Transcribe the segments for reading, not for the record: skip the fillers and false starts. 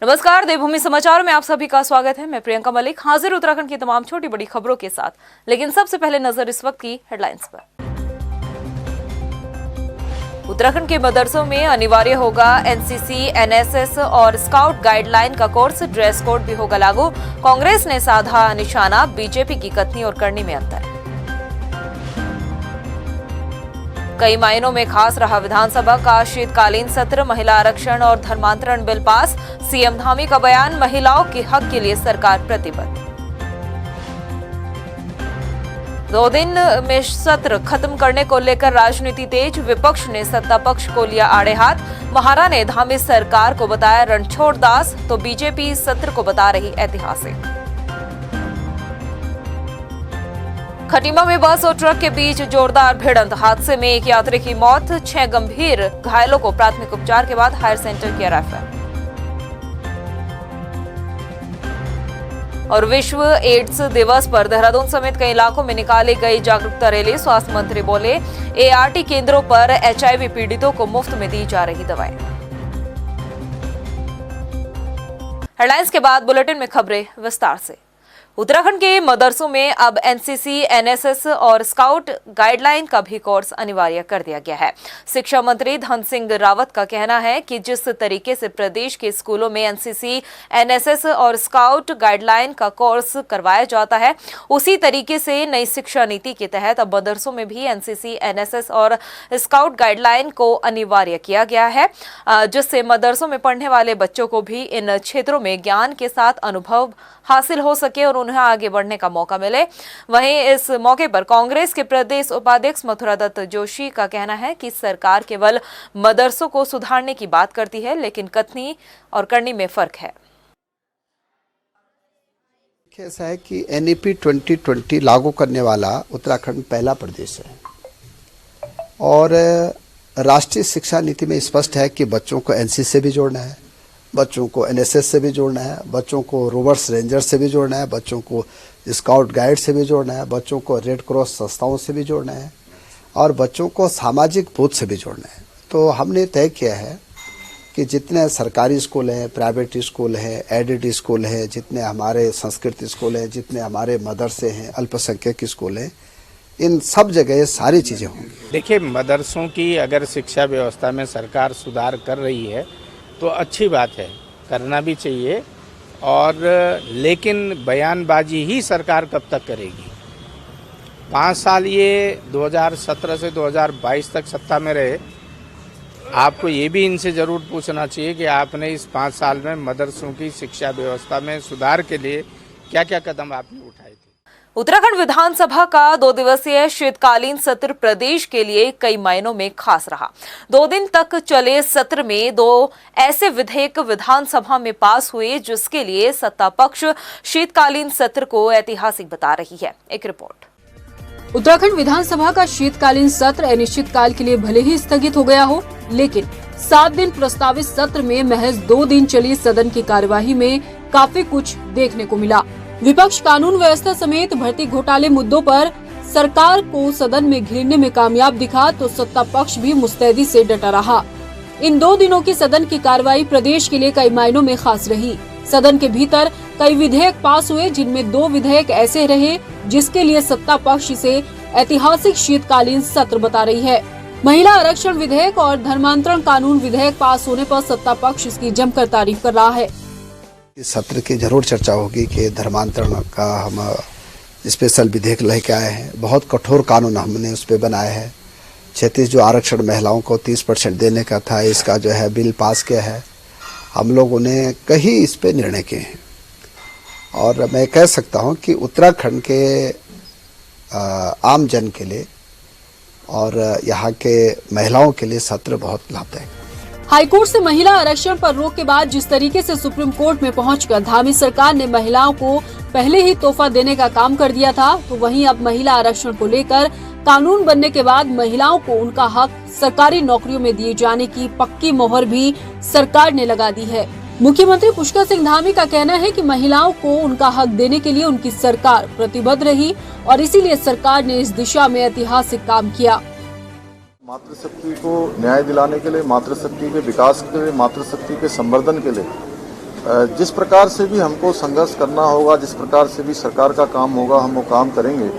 नमस्कार, देवभूमि समाचार में आप सभी का स्वागत है। मैं प्रियंका मलिक हाजिर उत्तराखंड की तमाम छोटी बड़ी खबरों के साथ। लेकिन सबसे पहले नजर इस वक्त की हेडलाइंस पर। उत्तराखंड के मदरसों में अनिवार्य होगा एनसीसी, एनएसएस और स्काउट गाइडलाइन का कोर्स। ड्रेस कोड भी होगा लागू। कांग्रेस ने साधा निशाना, बीजेपी की कथनी और करनी में अंतर। कई मायनों में खास रहा विधानसभा का शीतकालीन सत्र। महिला आरक्षण और धर्मांतरण बिल पास। सीएम धामी का बयान, महिलाओं के हक के लिए सरकार प्रतिबद्ध। 2 दिन में सत्र खत्म करने को लेकर राजनीति तेज। विपक्ष ने सत्ता पक्ष को लिया आड़े हाथ। महारा ने धामी सरकार को बताया रणछोड़ दास, तो बीजेपी सत्र को बता रही ऐतिहासिक। खटीमा में बस और ट्रक के बीच जोरदार भिड़ंत। हादसे में एक यात्री की मौत, 6 गंभीर घायलों को प्राथमिक उपचार के बाद हायर सेंटर किया रेफर। और विश्व एड्स दिवस पर देहरादून समेत कई इलाकों में निकाली गई जागरूकता रैली। स्वास्थ्य मंत्री बोले, एआरटी केंद्रों पर एचआईवी पीड़ितों को मुफ्त में दी जा रही दवाएं। हेडलाइंस के बाद बुलेटिन में खबरें विस्तार से। उत्तराखंड के मदरसों में अब एनसीसी, एनएसएस और स्काउट गाइडलाइन का भी कोर्स अनिवार्य कर दिया गया है। शिक्षा मंत्री धन सिंह रावत का कहना है कि जिस तरीके से प्रदेश के स्कूलों में एनसीसी, एनएसएस और स्काउट गाइडलाइन का कोर्स करवाया जाता है, उसी तरीके से नई शिक्षा नीति के तहत अब मदरसों में भी एनसीसी, एनएसएस और स्काउट गाइडलाइन को अनिवार्य किया गया है, जिससे मदरसों में पढ़ने वाले बच्चों को भी इन क्षेत्रों में ज्ञान के साथ अनुभव हासिल हो सके और उन्हें आगे बढ़ने का मौका मिले। वहीं इस मौके पर कांग्रेस के प्रदेश उपाध्यक्ष मथुरा दत्त जोशी का कहना है कि सरकार केवल मदरसों को सुधारने की बात करती है, लेकिन कथनी और करनी में फर्क है। ऐसा है कि एनईपी 2020 लागू करने वाला उत्तराखंड पहला प्रदेश है और राष्ट्रीय शिक्षा नीति में स्पष्ट है कि बच्चों को एनसीसी से भी जोड़ना है, बच्चों को एनएसएस से भी जोड़ना है, बच्चों को रोवर्स रेंजर से भी जोड़ना है, बच्चों को स्काउट गाइड से भी जोड़ना है, बच्चों को रेड क्रॉस संस्थाओं से भी जोड़ना है और बच्चों को सामाजिक बोध से भी जोड़ना है। तो हमने तय किया है कि जितने सरकारी स्कूल हैं, प्राइवेट स्कूल हैं, एडेड स्कूल हैं, जितने हमारे संस्कृत स्कूल हैं, जितने हमारे मदरसे हैं, अल्पसंख्यक स्कूल हैं, इन सब जगह ये सारी चीज़ें होंगी। देखिए, मदरसों की अगर शिक्षा व्यवस्था में सरकार सुधार कर रही है तो अच्छी बात है, करना भी चाहिए। और लेकिन बयानबाजी ही सरकार कब तक करेगी? 5 साल ये 2017 से 2022 तक सत्ता में रहे। आपको ये भी इनसे ज़रूर पूछना चाहिए कि आपने इस 5 साल में मदरसों की शिक्षा व्यवस्था में सुधार के लिए क्या क्या कदम आपने उठाए थे। उत्तराखंड विधानसभा का 2 दिवसीय शीतकालीन सत्र प्रदेश के लिए कई मायनों में खास रहा। 2 दिन तक चले सत्र में 2 ऐसे विधेयक विधानसभा में पास हुए जिसके लिए सत्ता पक्ष शीतकालीन सत्र को ऐतिहासिक बता रही है। एक रिपोर्ट। उत्तराखंड विधानसभा का शीतकालीन सत्र अनिश्चितकाल के लिए भले ही स्थगित हो गया हो, लेकिन 7 दिन प्रस्तावित सत्र में महज 2 दिन चली सदन की कार्यवाही में काफी कुछ देखने को मिला। विपक्ष कानून व्यवस्था समेत भर्ती घोटाले मुद्दों पर सरकार को सदन में घेरने में कामयाब दिखा, तो सत्ता पक्ष भी मुस्तैदी से डटा रहा। इन 2 दिनों की सदन की कार्रवाई प्रदेश के लिए कई मायनों में खास रही। सदन के भीतर कई विधेयक पास हुए, जिनमें 2 विधेयक ऐसे रहे जिसके लिए सत्ता पक्ष इसे ऐतिहासिक शीतकालीन सत्र बता रही है। महिला आरक्षण विधेयक और धर्मांतरण कानून विधेयक पास होने पर सत्ता पक्ष इसकी जमकर तारीफ कर रहा है। इस सत्र की जरूर चर्चा होगी कि धर्मांतरण का हम स्पेशल विधेयक लेके आए हैं। बहुत कठोर कानून हमने उस पर बनाया है। 36 जो आरक्षण महिलाओं को 30% देने का था, इसका जो है बिल पास किया है। हम लोगों ने कई इस पे निर्णय किए हैं और मैं कह सकता हूं कि उत्तराखंड के आम जन के लिए और यहाँ के महिलाओं के लिए सत्र बहुत लाभदायक है। हाईकोर्ट से महिला आरक्षण पर रोक के बाद जिस तरीके से सुप्रीम कोर्ट में पहुंचकर धामी सरकार ने महिलाओं को पहले ही तोहफा देने का काम कर दिया था, तो वहीं अब महिला आरक्षण को लेकर कानून बनने के बाद महिलाओं को उनका हक सरकारी नौकरियों में दिए जाने की पक्की मोहर भी सरकार ने लगा दी है। मुख्यमंत्री पुष्कर सिंह धामी का कहना है कि महिलाओं को उनका हक देने के लिए उनकी सरकार प्रतिबद्ध रही और इसीलिए सरकार ने इस दिशा में ऐतिहासिक काम किया। मातृशक्ति को न्याय दिलाने के लिए, मातृशक्ति के विकास के लिए, मातृशक्ति के संवर्धन के लिए जिस प्रकार से भी हमको संघर्ष करना होगा, जिस प्रकार से भी सरकार का काम होगा, हम वो काम करेंगे।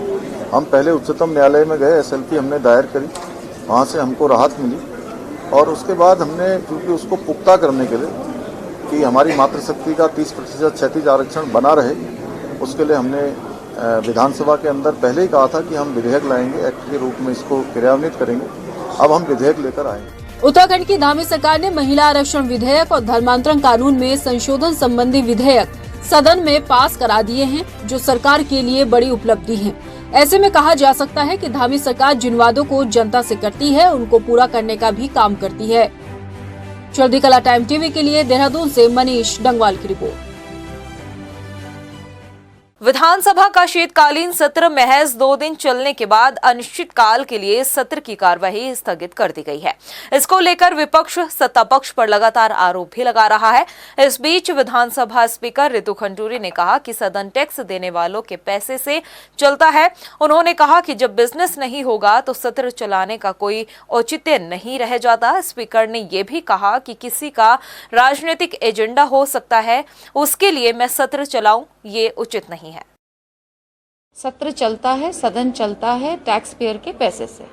हम पहले उच्चतम न्यायालय में गए, SLP हमने दायर करी, वहाँ से हमको राहत मिली और उसके बाद हमने क्योंकि उसको पुख्ता करने के लिए कि हमारी मातृशक्ति का 30% क्षैतिज आरक्षण बना रहे, उसके लिए हमने विधानसभा के अंदर पहले ही कहा था कि हम विधेयक लाएंगे, एक्ट के रूप में इसको क्रियान्वित करेंगे। अब हम विधेयक लेकर आएंगे। उत्तराखंड की धामी सरकार ने महिला आरक्षण विधेयक और धर्मांतरण कानून में संशोधन संबंधी विधेयक सदन में पास करा दिए हैं, जो सरकार के लिए बड़ी उपलब्धि है। ऐसे में कहा जा सकता है कि धामी सरकार जिन वादों को जनता से करती है, उनको पूरा करने का भी काम करती है। चढ़ती कला टाइम टीवी के लिए देहरादून से मनीष डंगवाल की रिपोर्ट। विधानसभा का शीतकालीन सत्र महज 2 दिन चलने के बाद अनिश्चितकाल के लिए सत्र की कार्यवाही स्थगित कर दी गई है। इसको लेकर विपक्ष सत्ता पक्ष पर लगातार आरोप भी लगा रहा है। इस बीच विधानसभा स्पीकर रितु खंडूरी ने कहा कि सदन टैक्स देने वालों के पैसे से चलता है। उन्होंने कहा कि जब बिजनेस नहीं होगा तो सत्र चलाने का कोई औचित्य नहीं रह जाता। स्पीकर ने ये भी कहा कि किसी का राजनीतिक एजेंडा हो सकता है, उसके लिए मैं सत्र चलाऊं, ये उचित नहीं है। सत्र चलता है, सदन चलता है टैक्स पेयर के पैसे से,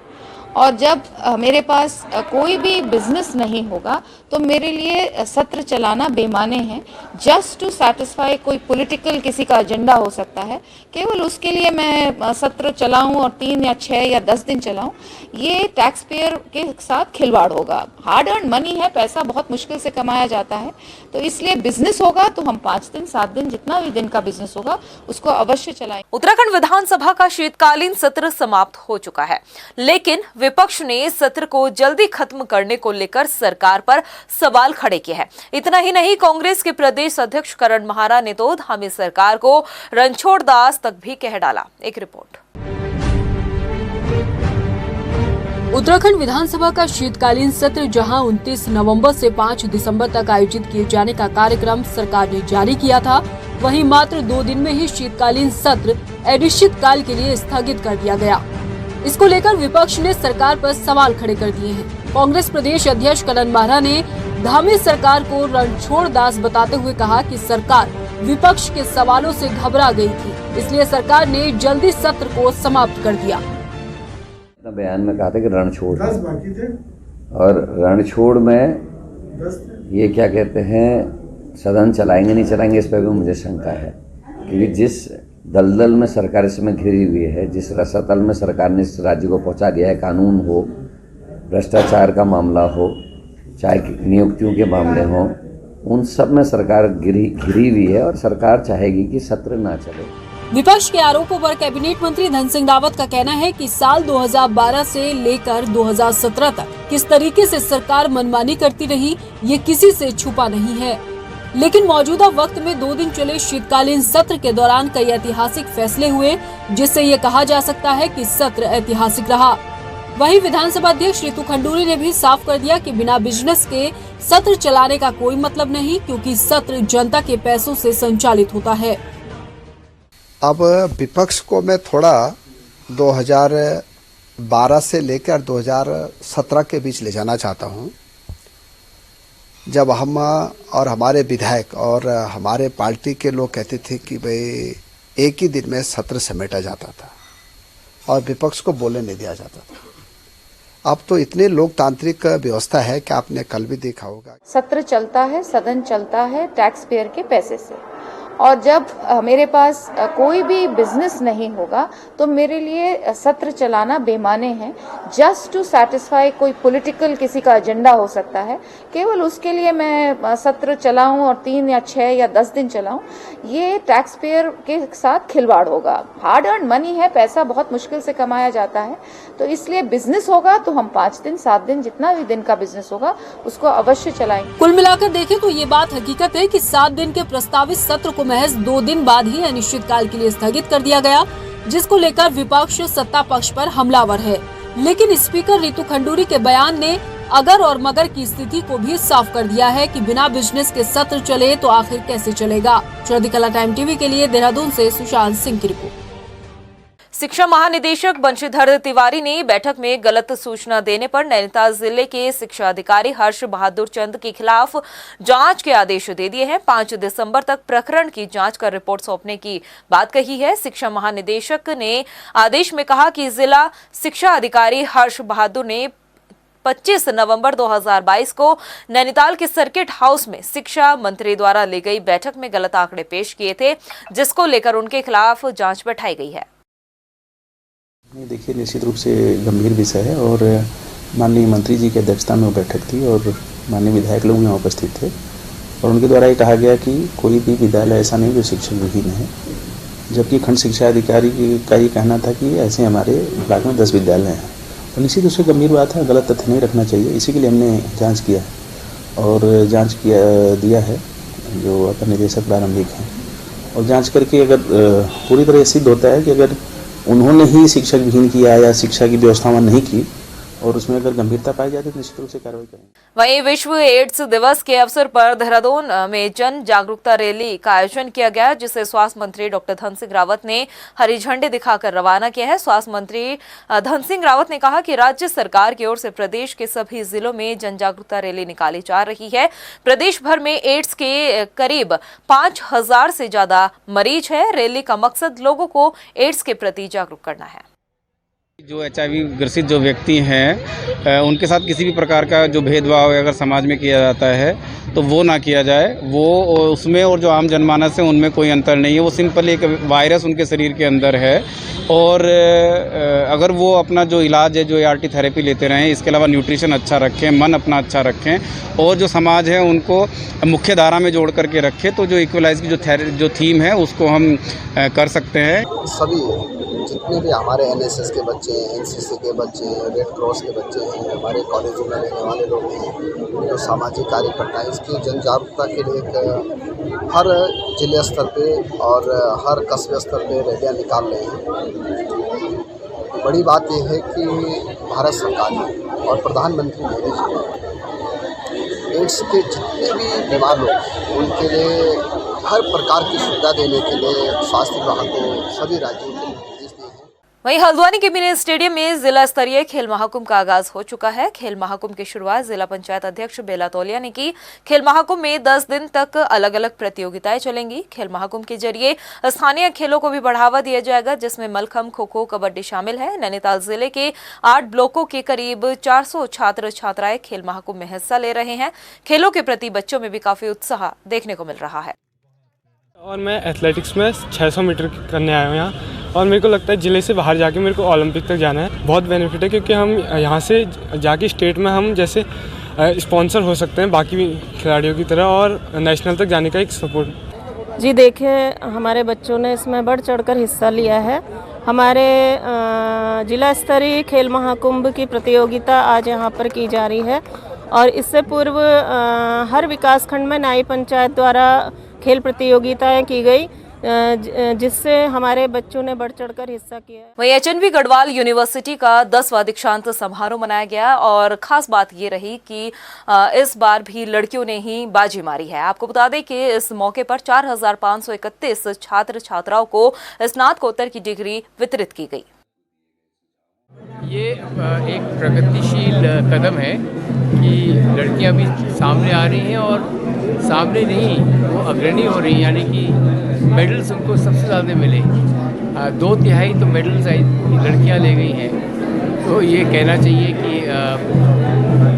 और जब मेरे पास कोई भी बिजनेस नहीं होगा तो मेरे लिए सत्र चलाना बेमाने है। जस्ट टू सैटिस्फाई कोई पॉलिटिकल किसी का एजेंडा हो सकता है, केवल उसके लिए मैं सत्र चलाऊं और 3 या 6 या 10 दिन चलाऊं, ये टैक्स पेयर के साथ खिलवाड़ होगा। हार्ड अर्न मनी है, पैसा बहुत मुश्किल से कमाया जाता है, तो इसलिए बिजनेस होगा तो हम 5 दिन 7 दिन जितना भी दिन का बिजनेस होगा उसको अवश्य चलाएं। उत्तराखंड विधानसभा का शीतकालीन सत्र समाप्त हो चुका है, लेकिन विपक्ष ने सत्र को जल्दी खत्म करने को लेकर सरकार पर सवाल खड़े किए हैं। इतना ही नहीं, कांग्रेस के प्रदेश अध्यक्ष करण महारा ने तो धामी सरकार को रणछोड़ दास तक भी कह डाला। एक रिपोर्ट। उत्तराखंड विधानसभा का शीतकालीन सत्र जहां 29 नवंबर से 5 दिसंबर तक आयोजित किए जाने का कार्यक्रम सरकार ने जारी किया था, वहीं मात्र 2 दिन में ही शीतकालीन सत्र अनिश्चितकाल के लिए स्थगित कर दिया गया। इसको लेकर विपक्ष ने सरकार पर सवाल खड़े कर दिए हैं। कांग्रेस प्रदेश अध्यक्ष करण महारा ने धामी सरकार को रणछोड़ दास बताते हुए कहा कि सरकार विपक्ष के सवालों से घबरा गई थी, इसलिए सरकार ने जल्दी सत्र को समाप्त कर दिया। बयान में कहा था कि रणछोड़, और रणछोड़ में ये क्या कहते हैं, सदन चलाएंगे नहीं चलाएंगे, इस पर भी मुझे शंका है, क्योंकि जिस दलदल में सरकार इसमें घिरी हुई है, जिस रसातल में सरकार ने इस राज्य को पहुंचा दिया है, कानून हो, भ्रष्टाचार का मामला हो, चाहे नियुक्तियों के मामले हों, उन सब में सरकार घिरी हुई है और सरकार चाहेगी कि सत्र ना चले। विपक्ष के आरोपों पर कैबिनेट मंत्री धन सिंह रावत का कहना है कि साल 2012 से लेकर 2017 तक किस तरीके से सरकार मनमानी करती रही, ये किसी से छुपा नहीं है। लेकिन मौजूदा वक्त में 2 दिन चले शीतकालीन सत्र के दौरान कई ऐतिहासिक फैसले हुए, जिससे ये कहा जा सकता है कि सत्र ऐतिहासिक रहा। वहीं विधानसभा अध्यक्ष रितु खंडूरी ने भी साफ कर दिया कि बिना बिजनेस के सत्र चलाने का कोई मतलब नहीं, क्योंकि सत्र जनता के पैसों से संचालित होता है। अब विपक्ष को मैं थोड़ा 2012 से लेकर 2017 के बीच ले जाना चाहता हूं, जब हम और हमारे विधायक और हमारे पार्टी के लोग कहते थे कि भाई एक ही दिन में सत्र समेटा जाता था और विपक्ष को बोलने नहीं दिया जाता था। अब तो इतने लोकतांत्रिक व्यवस्था है कि आपने कल भी देखा होगा, सत्र चलता है, सदन चलता है टैक्स पेयर के पैसे से, और जब मेरे पास कोई भी बिजनेस नहीं होगा तो मेरे लिए सत्र चलाना बेमाने है। जस्ट टू सैटिस्फाई कोई पॉलिटिकल किसी का एजेंडा हो सकता है, केवल उसके लिए मैं सत्र चलाऊं और 3 या 6 या 10 दिन चलाऊं, ये टैक्स पेयर के साथ खिलवाड़ होगा। हार्ड अर्न मनी है, पैसा बहुत मुश्किल से कमाया जाता है, तो इसलिए बिजनेस होगा तो हम 5 दिन 7 दिन जितना भी दिन का बिजनेस होगा उसको अवश्य चलाएंगे। कुल मिलाकर देखें तो ये बात हकीकत है कि 7 दिन के प्रस्तावित सत्र को महज 2 दिन बाद ही अनिश्चितकाल के लिए स्थगित कर दिया गया, जिसको लेकर विपक्ष सत्ता पक्ष पर हमलावर है। लेकिन स्पीकर रितु खंडूरी के बयान ने अगर और मगर की स्थिति को भी साफ कर दिया है कि बिना बिजनेस के सत्र चले तो आखिर कैसे चलेगा। चढ़ती कला टाइम टीवी के लिए देहरादून से सुशांत सिंह की रिपोर्ट। शिक्षा महानिदेशक बंशीधर तिवारी ने बैठक में गलत सूचना देने पर नैनीताल जिले के शिक्षा अधिकारी हर्ष बहादुर चंद के खिलाफ जांच के आदेश दे दिए हैं। 5 दिसंबर तक प्रकरण की जांच कर रिपोर्ट सौंपने की बात कही है। शिक्षा महानिदेशक ने आदेश में कहा कि जिला शिक्षा अधिकारी हर्ष बहादुर ने 25 नवंबर 2022 को नैनीताल के सर्किट हाउस में शिक्षा मंत्री द्वारा ली गई बैठक में गलत आंकड़े पेश किए थे, जिसको लेकर उनके खिलाफ जांच बैठाई गई है। नहीं, देखिए, निश्चित रूप से गंभीर विषय है और माननीय मंत्री जी की अध्यक्षता में वो बैठक थी और माननीय विधायक लोग यहाँ उपस्थित थे और उनके द्वारा ये कहा गया कि कोई भी विद्यालय ऐसा नहीं जो शिक्षक विहीन है, जबकि खंड शिक्षा अधिकारी का ये कहना था कि ऐसे हमारे ब्लॉक में 10 विद्यालय हैं। तो निश्चित रूप से गंभीर बात है, गलत तथ्य नहीं रखना चाहिए। इसी के लिए हमने जाँच किया और जाँच दिया है जो अपर निदेशक प्रारंभिक हैं और जाँच करके अगर पूरी तरह सिद्ध होता है कि अगर उन्होंने ही शिक्षक विहीन किया या शिक्षा की व्यवस्था नहीं की और उसमें अगर गंभीरता पाई जाती है तो निश्चित रूप से कार्रवाई करेंगे। वहीं विश्व एड्स दिवस के अवसर पर देहरादून में जन जागरूकता रैली का आयोजन किया गया, जिसे स्वास्थ्य मंत्री डॉक्टर धन सिंह रावत ने हरी झंडी दिखाकर रवाना किया है। स्वास्थ्य मंत्री धन सिंह रावत ने कहा कि राज्य सरकार की ओर से प्रदेश के सभी जिलों में जन जागरूकता रैली निकाली जा रही है। प्रदेश भर में एड्स के करीब 5000 से ज्यादा मरीज है। रैली का मकसद लोगों को एड्स के प्रति जागरूक करना है। जो HIV ग्रसित जो व्यक्ति हैं उनके साथ किसी भी प्रकार का जो भेदभाव अगर समाज में किया जाता है तो वो ना किया जाए। वो उसमें और जो आम जनमानस है उनमें कोई अंतर नहीं है। वो सिंपल एक वायरस उनके शरीर के अंदर है और अगर वो अपना जो इलाज है, जो ART थेरेपी लेते रहें, इसके अलावा न्यूट्रिशन अच्छा रखें, मन अपना अच्छा रखें और जो समाज है उनको मुख्य धारा में जोड़ करके रखें, तो जो इक्वलाइज की जो थीम है उसको हम कर सकते हैं। सभी जितने भी हमारे NSS के बच्चे हैं, NCC के बच्चे हैं, रेड क्रॉस के बच्चे हैं, हमारे कॉलेजों में रहने वाले लोग हैं, जो सामाजिक कार्यकर्ता हैं, इसकी जन जागरूकता के लिए एक हर जिले स्तर पे और हर कस्बे स्तर पे रैलियाँ निकाल रहे हैं। बड़ी बात यह है कि भारत सरकार ने और प्रधानमंत्री मोदी जी ने एड्स के जितने भी बीमार लोग हैं उनके लिए हर प्रकार की सुविधा देने के लिए स्वास्थ्य विभाग को सभी राज्यों के निर्देश दिए हैं। वहीं हल्द्वानी के मिनी स्टेडियम में जिला स्तरीय खेल महाकुंभ का आगाज हो चुका है। खेल महाकुंभ की शुरुआत जिला पंचायत अध्यक्ष बेला तौलिया ने की। खेल महाकुंभ में 10 दिन तक अलग अलग प्रतियोगिताएं चलेंगी। खेल महाकुंभ के जरिए स्थानीय खेलों को भी बढ़ावा दिया जाएगा, जिसमें मलखम्ब, खो खो, कबड्डी शामिल है। नैनीताल जिले के 8 ब्लॉकों के करीब 400 छात्र छात्राएं खेल महाकुंभ में हिस्सा ले रहे हैं। खेलों के प्रति बच्चों में भी काफी उत्साह देखने को मिल रहा है। और मैं एथलेटिक्स में 600 मीटर करने आया हूँ यहाँ और मेरे को लगता है ज़िले से बाहर जाके मेरे को ओलंपिक तक जाना है। बहुत बेनिफिट है क्योंकि हम यहाँ से जाके स्टेट में हम जैसे स्पॉन्सर हो सकते हैं बाकी खिलाड़ियों की तरह और नेशनल तक जाने का एक सपोर्ट। जी देखिए, हमारे बच्चों ने इसमें बढ़ चढ़कर हिस्सा लिया है। हमारे जिला स्तरीय खेल महाकुंभ की प्रतियोगिता आज यहाँ पर की जा रही है और इससे पूर्व हर विकासखंड में न्याय पंचायत द्वारा खेल प्रतियोगिताएं की गई, जिससे हमारे बच्चों ने बढ़ चढ़कर हिस्सा किया। वहीं HNV गढ़वाल यूनिवर्सिटी का 10वां दीक्षांत समारोह मनाया गया और खास बात ये रही कि इस बार भी लड़कियों ने ही बाजी मारी है। आपको बता दें कि इस मौके पर 4531 छात्र छात्राओं को स्नातकोत्तर की डिग्री वितरित की गई। ये एक प्रगतिशील कदम है कि लड़कियां भी सामने आ रही हैं और सामने नहीं, वो अग्रणी हो रही हैं, यानी कि मेडल्स उनको सबसे ज़्यादा मिले। 2/3 तो मेडल्स लड़कियां ले गई हैं। तो ये कहना चाहिए कि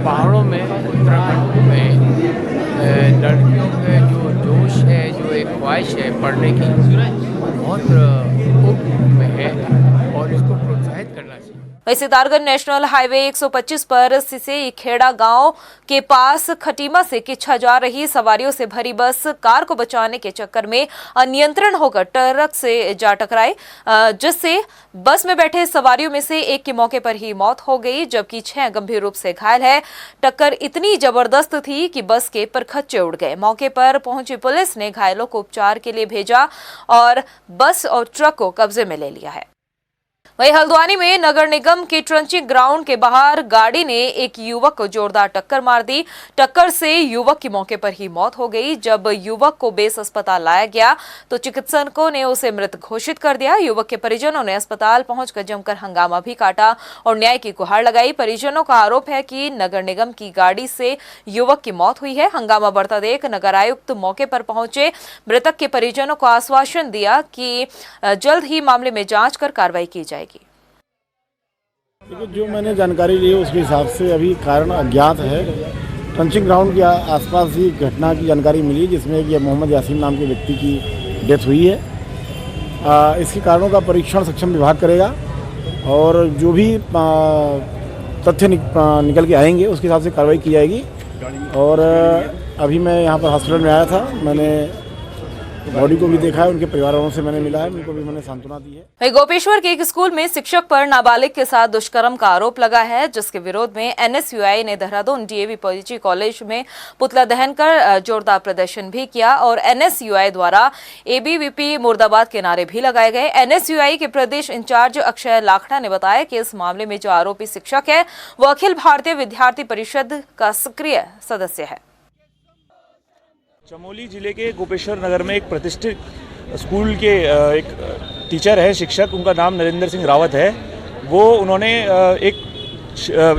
पहाड़ों में, उत्तराखंड में लड़कियों के जो जोश है, जो एक ख्वाहिश है पढ़ने की, बहुत में है और इसको प्रोत्साहित करना चाहिए। वहीं सितारगंज नेशनल हाईवे 125 पर सिसेई खेड़ा गांव के पास खटीमा से किच्छा जा रही सवारियों से भरी बस कार को बचाने के चक्कर में अनियंत्रण होकर ट्रक से जा टकराई, जिससे बस में बैठे सवारियों में से एक की मौके पर ही मौत हो गई, जबकि 6 गंभीर रूप से घायल है। टक्कर इतनी जबरदस्त थी कि बस के परखच्चे उड़ गए। मौके पर पहुंची पुलिस ने घायलों को उपचार के लिए भेजा और बस और ट्रक को कब्जे में ले लिया है। वहीं हल्द्वानी में नगर निगम के ट्रंचिंग ग्राउंड के बाहर गाड़ी ने एक युवक को जोरदार टक्कर मार दी। टक्कर से युवक की मौके पर ही मौत हो गई। जब युवक को बेस अस्पताल लाया गया तो चिकित्सकों ने उसे मृत घोषित कर दिया। युवक के परिजनों ने अस्पताल पहुंचकर जमकर हंगामा भी काटा और न्याय की गुहार लगाई। परिजनों का आरोप है कि नगर निगम की गाड़ी से युवक की मौत हुई है। हंगामा बढ़ता देख नगर आयुक्त मौके पर पहुंचे। मृतक के परिजनों को आश्वासन दिया कि जल्द ही मामले में जांच कर कार्रवाई की जाएगी। देखिए, जो मैंने जानकारी ली उसके हिसाब से अभी कारण अज्ञात है। ट्रंचिंग ग्राउंड के आसपास ही घटना की जानकारी मिली जिसमें ये मोहम्मद यासीन नाम के व्यक्ति की डेथ हुई है। इसके कारणों का परीक्षण सक्षम विभाग करेगा और जो भी तथ्य निकल के आएंगे उसके हिसाब से कार्रवाई की जाएगी। और अभी मैं यहाँ पर हॉस्पिटल में आया था, मैंने बॉडी को भी देखा है, उनके परिवार वालों से मैंने मिला है, उनको भी मैंने सांत्वना दी है। गोपेश्वर के एक स्कूल में शिक्षक पर नाबालिग के साथ दुष्कर्म का आरोप लगा है, जिसके विरोध में एनएसयूआई ने देहरादून डीएवी पीजी कॉलेज में पुतला दहन कर जोरदार प्रदर्शन भी किया और एनएसयूआई द्वारा एबीवीपी मुर्दाबाद के नारे भी लगाए गए। एनएसयूआई के प्रदेश इंचार्ज अक्षय लाखड़ा ने बताया कि इस मामले में जो आरोपी शिक्षक है वो अखिल भारतीय विद्यार्थी परिषद का सक्रिय सदस्य है। चमोली जिले के गोपेश्वर नगर में एक प्रतिष्ठित स्कूल के एक टीचर है, शिक्षक, उनका नाम नरेंद्र सिंह रावत है। उन्होंने एक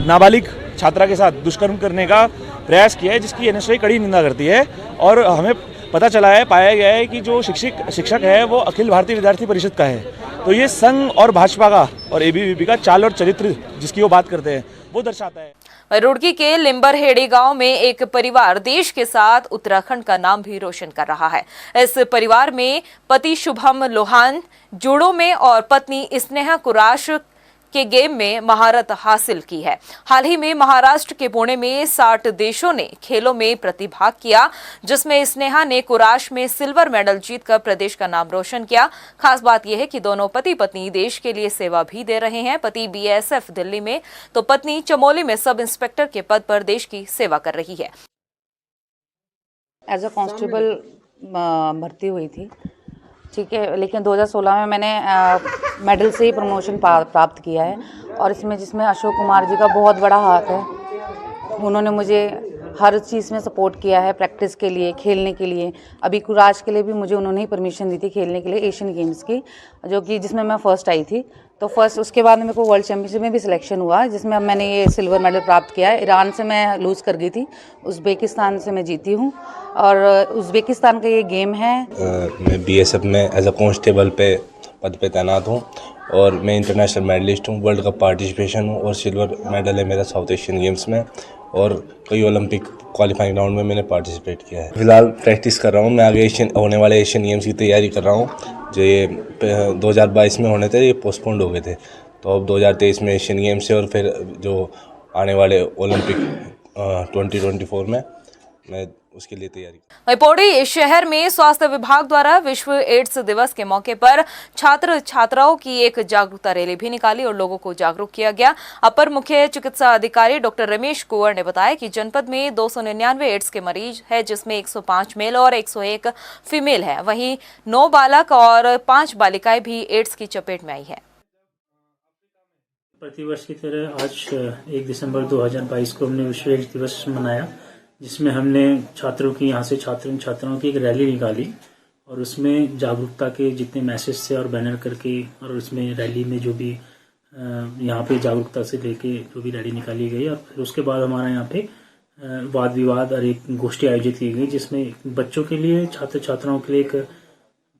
नाबालिग छात्रा के साथ दुष्कर्म करने का प्रयास किया है, जिसकी एनएसयूआई कड़ी निंदा करती है। और हमें पता चला है, पाया गया है कि जो शिक्षक है वो अखिल भारतीय विद्यार्थी परिषद का है। तो ये संघ और भाजपा का और एबीवीपी का चाल और चरित्र जिसकी वो बात करते हैं वो दर्शाता है। रुड़की के लिम्बरहेड़ी गांव में एक परिवार देश के साथ उत्तराखंड का नाम भी रोशन कर रहा है। इस परिवार में पति शुभम लोहान जूडो में और पत्नी स्नेहा कुराश के गेम में महारत हासिल की है। हाल ही में महाराष्ट्र के पुणे में 60 देशों ने खेलों में प्रतिभाग किया, जिसमें स्नेहा ने कुराश में सिल्वर मेडल जीतकर प्रदेश का नाम रोशन किया। खास बात यह है कि दोनों पति पत्नी देश के लिए सेवा भी दे रहे हैं। पति बीएसएफ दिल्ली में तो पत्नी चमोली में सब इंस्पेक्टर के पद पर देश की सेवा कर रही है। एज अ कांस्टेबल भर्ती हुई थी, ठीक है, लेकिन 2016 में मैंने मेडल से ही प्रमोशन प्राप्त किया है और जिसमें अशोक कुमार जी का बहुत बड़ा हाथ है। उन्होंने मुझे हर चीज़ में सपोर्ट किया है, प्रैक्टिस के लिए, खेलने के लिए। अभी कुराश के लिए भी मुझे उन्होंने ही परमिशन दी थी खेलने के लिए, एशियन गेम्स की, जिसमें मैं फर्स्ट आई थी। तो उसके बाद मेरे को वर्ल्ड चैम्पियनशिप में भी सिलेक्शन हुआ, जिसमें अब मैंने ये सिल्वर मेडल प्राप्त किया है। ईरान से मैं लूज़ कर गई थी, उज़्बेकिस्तान से मैं जीती हूँ और उज़्बेकिस्तान का ये गेम है। मैं बीएसएफ में एज अ कांस्टेबल पे पद पे तैनात हूँ और मैं इंटरनेशनल मेडलिस्ट हूँ, वर्ल्ड कप पार्टिसिपेशन हूँ और सिल्वर मेडल है मेरा साउथ एशियन गेम्स में और कई ओलंपिक क्वालिफाइंग राउंड में मैंने पार्टिसिपेट किया है। फिलहाल प्रैक्टिस कर रहा हूँ, मैं आगे होने वाले एशियन गेम्स की तैयारी कर रहा हूँ। जो ये 2022 में होने थे ये पोस्टपोन्ड हो गए थे, तो अब 2023 में एशियन गेम्स है और फिर जो आने वाले ओलंपिक 2024 में मैं उसके लिए तैयारी। पौड़ी शहर में स्वास्थ्य विभाग द्वारा विश्व एड्स दिवस के मौके पर छात्र छात्राओं की एक जागरूकता रैली भी निकाली और लोगों को जागरूक किया गया। अपर मुख्य चिकित्सा अधिकारी डॉक्टर रमेश कुंवर ने बताया कि जनपद में 299 एड्स के मरीज है, जिसमें 105 मेल और 101 फीमेल है। वहीं 9 बालक और 5 बालिकाएं भी एड्स की चपेट में आई है। प्रतिवर्ष की तरह आज 1 दिसंबर 2022 को हमने विश्व एड्स दिवस मनाया, जिसमें हमने छात्रों की यहाँ से छात्राओं की एक रैली निकाली और उसमें जागरूकता के जितने मैसेज थे और बैनर करके और उसमें रैली में जो भी यहाँ पे जागरूकता से लेके जो भी रैली निकाली गई और फिर उसके बाद हमारा यहाँ पे वाद विवाद और एक गोष्ठी आयोजित की गई, जिसमें बच्चों के लिए छात्र छात्राओं के लिए एक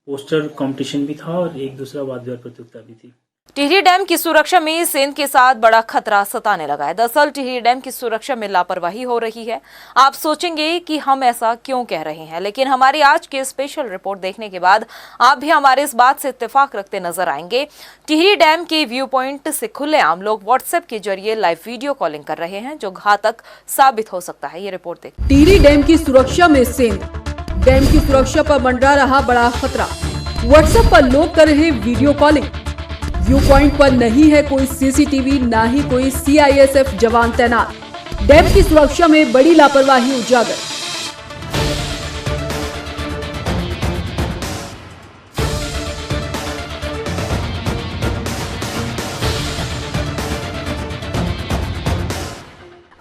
पोस्टर कंपटीशन भी था और एक दूसरा वाद विवाद प्रतियोगिता भी थी। टिहरी डैम की सुरक्षा में सेंध के साथ बड़ा खतरा सताने लगा है। दरअसल टिहरी डैम की सुरक्षा में लापरवाही हो रही है। आप सोचेंगे कि हम ऐसा क्यों कह रहे हैं, लेकिन हमारी आज की स्पेशल रिपोर्ट देखने के बाद आप भी हमारे इस बात से इत्तेफाक रखते नजर आएंगे। टिहरी डैम के व्यू पॉइंट से खुलेआम लोग व्हाट्सएप के जरिए लाइव वीडियो कॉलिंग कर रहे हैं, जो घातक साबित हो सकता है। ये रिपोर्ट देखिए। टिहरी डैम की सुरक्षा में सेंध, डैम की सुरक्षा पर मंडरा रहा बड़ा खतरा। व्हाट्सएप पर लोग कर रहे वीडियो कॉलिंग। व्यू पॉइंट पर नहीं है कोई सीसीटीवी, ना ही कोई सीआईएसएफ जवान तैनात। डैम की सुरक्षा में बड़ी लापरवाही उजागर।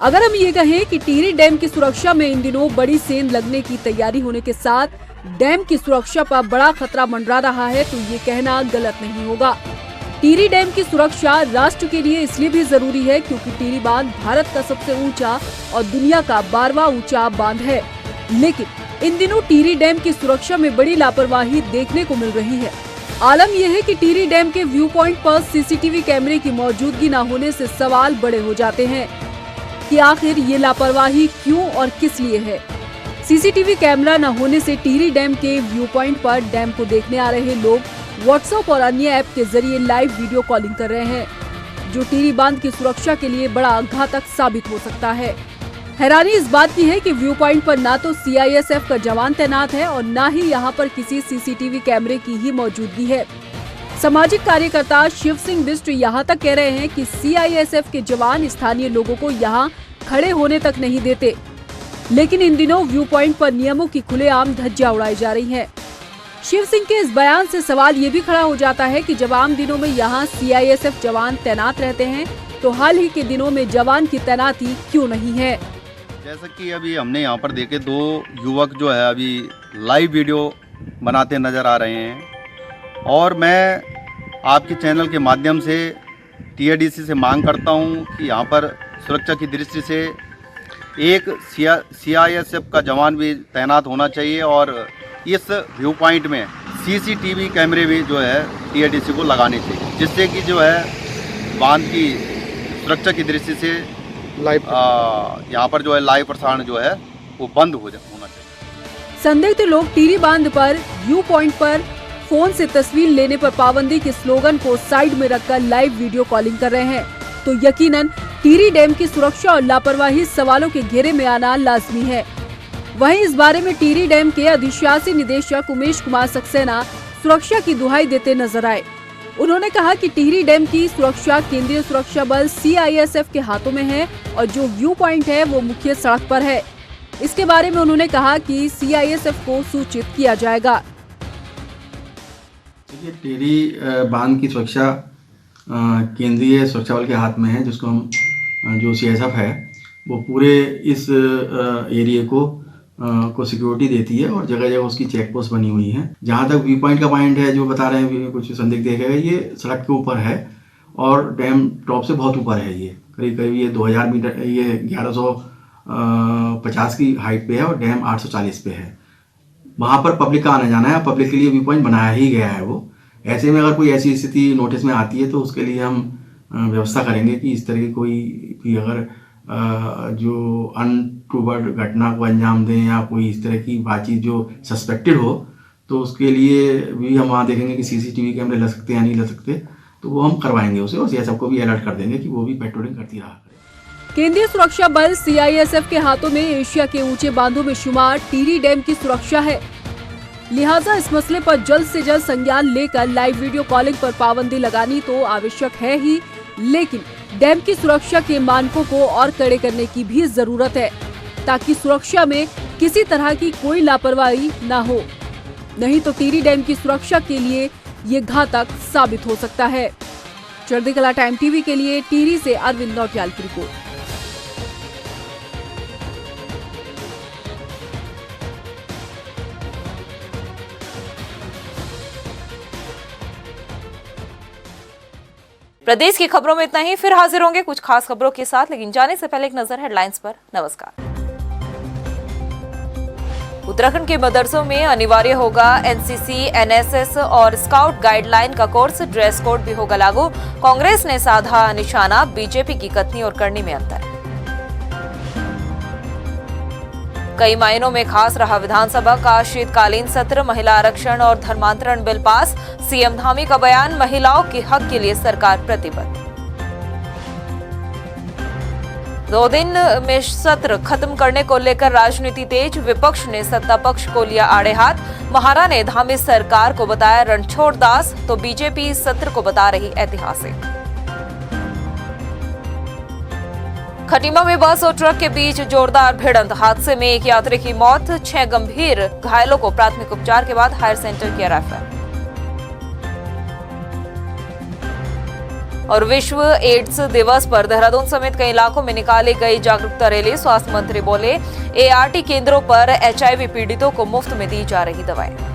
अगर हम ये कहें कि टिहरी डैम की सुरक्षा में इन दिनों बड़ी सेंध लगने की तैयारी होने के साथ डैम की सुरक्षा पर बड़ा खतरा मंडरा रहा है, तो ये कहना गलत नहीं होगा। टिहरी डैम की सुरक्षा राष्ट्र के लिए इसलिए भी जरूरी है क्योंकि टिहरी बांध भारत का सबसे ऊंचा और दुनिया का 12वां ऊंचा बांध है। लेकिन इन दिनों टिहरी डैम की सुरक्षा में बड़ी लापरवाही देखने को मिल रही है। आलम यह है कि टिहरी डैम के व्यू पॉइंट पर सीसीटीवी कैमरे की मौजूदगी न होने से सवाल बड़े हो जाते हैं कि आखिर ये लापरवाही क्यों और किस लिए है। सीसीटीवी कैमरा न होने से टिहरी डैम के व्यू पॉइंट पर डैम को देखने आ रहे लोग व्हाट्सएप और अन्य ऐप के जरिए लाइव वीडियो कॉलिंग कर रहे हैं, जो टिहरी बांध की सुरक्षा के लिए बड़ा घातक साबित हो सकता है। हैरानी इस बात की है कि व्यू पॉइंट पर ना तो सीआईएसएफ का जवान तैनात है और न ही यहाँ पर किसी सीसीटीवी कैमरे की ही मौजूदगी है। सामाजिक कार्यकर्ता शिव सिंह बिष्ट यहाँ तक कह रहे हैं कि सीआईएसएफ के जवान स्थानीय लोगों को यहाँ खड़े होने तक नहीं देते, लेकिन इन दिनों व्यू पॉइंट पर नियमों की खुलेआम धज्जियां उड़ाई जा रही है। शिव सिंह के इस बयान से सवाल ये भी खड़ा हो जाता है कि जब आम दिनों में यहाँ सीआईएसएफ जवान तैनात रहते हैं तो हाल ही के दिनों में जवान की तैनाती क्यों नहीं है। जैसा कि अभी हमने यहाँ पर देखे 2 युवक जो है अभी लाइव वीडियो बनाते नजर आ रहे हैं और मैं आपके चैनल के माध्यम से टीआईडीसी से मांग करता हूँ कि यहाँ पर सुरक्षा की दृष्टि से एक सीआईएसएफ का जवान भी तैनात होना चाहिए और इस व्यू पॉइंट में सीसीटीवी कैमरे भी जो है टीआईडीसी को लगाने चाहिए, जिससे कि जो है बांध की सुरक्षा की दृष्टि से लाइव यहाँ पर जो है लाइव प्रसारण जो है वो बंद होना चाहिए। संदिग्ध लोग टिहरी बांध पर व्यू पॉइंट पर फोन से तस्वीर लेने पर पाबंदी के स्लोगन को साइड में रखकर लाइव वीडियो कॉलिंग कर रहे हैं, तो यकीनन टिहरी डैम की सुरक्षा और लापरवाही सवालों के घेरे में आना लाजमी है। वहीं इस बारे में टिहरी डैम के अधिशासी निदेशक उमेश कुमार सक्सेना सुरक्षा की दुहाई देते नजर आए। उन्होंने कहा कि टिहरी डैम की सुरक्षा केंद्रीय सुरक्षा बल सीआईएसएफ के हाथों में है और जो व्यू पॉइंट है वो मुख्य सड़क पर है। इसके बारे में उन्होंने कहा कि सीआईएसएफ को सूचित किया जाएगा। टिहरी बांध की सुरक्षा केंद्रीय सुरक्षा बल के हाथ में है, जिसको हम जो सीआईएसएफ है वो पूरे इस एरिया को सिक्योरिटी देती है और जगह जगह उसकी चेक पोस्ट बनी हुई है। जहाँ तक व्यू पॉइंट का पॉइंट है जो बता रहे हैं कुछ संदिग्ध देखेगा, ये सड़क के ऊपर है और डैम टॉप से बहुत ऊपर है। ये करीब करीब ये 2000 मीटर, ये 1150 की हाइट पे है और डैम 840 पे है। वहाँ पर पब्लिक का आना जाना है, पब्लिक के लिए व्यू पॉइंट बनाया ही गया है। वो ऐसे में अगर कोई ऐसी स्थिति नोटिस में आती है तो उसके लिए हम व्यवस्था करेंगे कि इस तरह की कोई भी अगर जो अनटूवर्ड घटना को अंजाम दें या कोई इस तरह की बातचीत जो सस्पेक्टेड हो, तो उसके लिए भी हम वहाँ देखेंगे कि सीसीटीवी कैमरे लग सकते हैं या नहीं लग सकते, तो वो हम करवाएंगे उसे और सीआईएसएफ को भी अलर्ट कर देंगे कि वो भी पेट्रोलिंग करती रहा। केंद्रीय सुरक्षा बल सीआईएसएफ के हाथों में एशिया के ऊंचे बांधों में शुमार टिहरी डैम की सुरक्षा है, लिहाजा इस मसले पर जल्द से जल्द संज्ञान लेकर लाइव वीडियो कॉलिंग पर पाबंदी लगानी तो आवश्यक है ही, लेकिन डैम की सुरक्षा के मानकों को और कड़े करने की भी जरूरत है ताकि सुरक्षा में किसी तरह की कोई लापरवाही न हो, नहीं तो टिहरी डैम की सुरक्षा के लिए ये घातक साबित हो सकता है। चढ़ती कला टाइम टीवी के लिए टिहरी से अरविंद नौटियाल की रिपोर्ट। प्रदेश की खबरों में इतना ही, फिर हाजिर होंगे कुछ खास खबरों के साथ, लेकिन जाने से पहले एक नजर हेडलाइंस पर। नमस्कार। उत्तराखंड के मदरसों में अनिवार्य होगा एनसीसी, एनएसएस और स्काउट गाइडलाइन का कोर्स, ड्रेस कोड भी होगा लागू। कांग्रेस ने साधा निशाना, बीजेपी की कथनी और करनी में अंतर। कई मायनों में खास रहा विधानसभा का शीतकालीन सत्र, महिला आरक्षण और धर्मांतरण बिल पास। सीएम धामी का बयान, महिलाओं के हक के लिए सरकार प्रतिबद्ध। 2 दिन में सत्र खत्म करने को लेकर राजनीति तेज, विपक्ष ने सत्ता पक्ष को लिया आड़े हाथ। महारा ने धामी सरकार को बताया रणछोड़ दास, तो बीजेपी सत्र को बता रही ऐतिहासिक। खटीमा में बस और ट्रक के बीच जोरदार भिड़ंत, हादसे में एक यात्री की मौत, 6 गंभीर घायलों को प्राथमिक उपचार के बाद हायर सेंटर किया रेफर। और विश्व एड्स दिवस पर देहरादून समेत कई इलाकों में निकाली गई जागरूकता रैली। स्वास्थ्य मंत्री बोले, ART केंद्रों पर HIV पीड़ितों को मुफ्त में दी जा रही दवाएं।